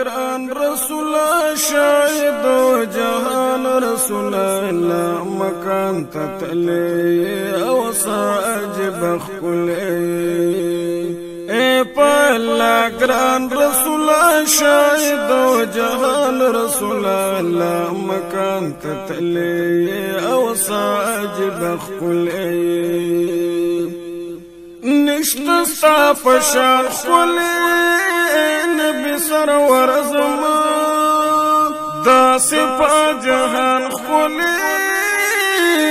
گران رسول شاهد و جهان رسول الله مکان تتلی او ساجب خلی اے پالا گران رسول شاهد و جهان رسول الله مکان تتلی او ساجب خلی نشت ستا پشان خلی نبی سرور زمان دا سپا جهان خلی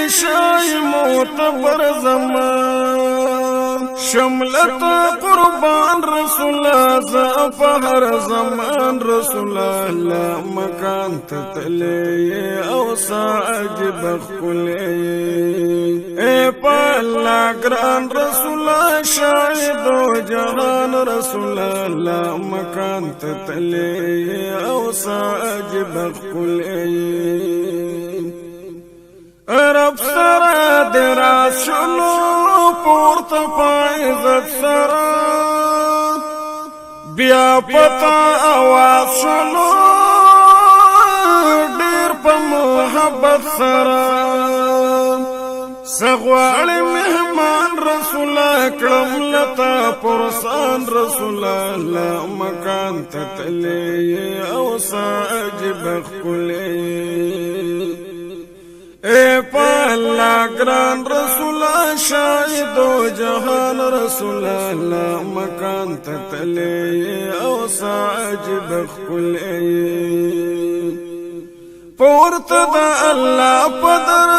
شای معتبر زمان شملت قربان رسول زفهر زمان رسول الله مکان تتلی او ساجب خلی اے پالا گران رسول شاهد و جهان رسول الله مکان تتلی او ساجب خلی رب سرا دراز شلو پورت پایزت سرا بیا پتا آواز شلو دیر پا محبت سرا سغوال مهمان رسول کرم لتا پرسان رسول الله مکان تتلی او ساجب خلی اے پالا گران رسول شاهد و جهان رسول الله مکان تتلی او ساجب خلی پورت دا اللہ پدر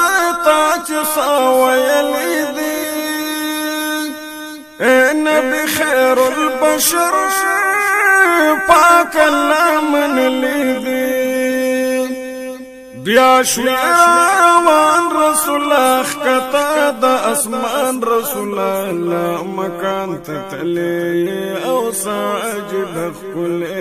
تاچ ساویلی دی اے نبی خیر البشر پاک اللہ من لی دی بیا شویروان رسول اخکتا دا اسمان رسول اللہ مکان تتلی او ساجب خلی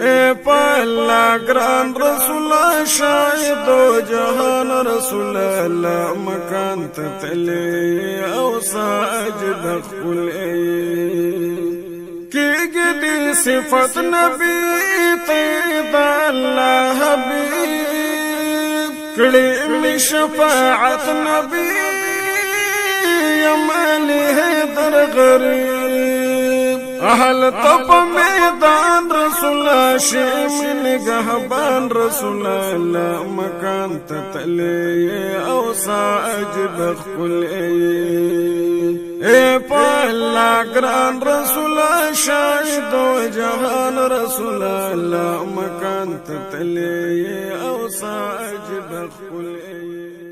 اے پالا گران رسول شاهد و جهان رسول اللہ مکان تتلی او ساجب خلی کی صفت نبی تیدا اللہ حبیب کڑی میں شفاعت نبی یمالی حیدر غریب اہل طب میدان رسول شیم نگہبان رسول اللہ مکان تتلی او ساجب خلی اے پالا گران رسول شاهد و جهان رسول الله مکان تتلی او ساجب خلی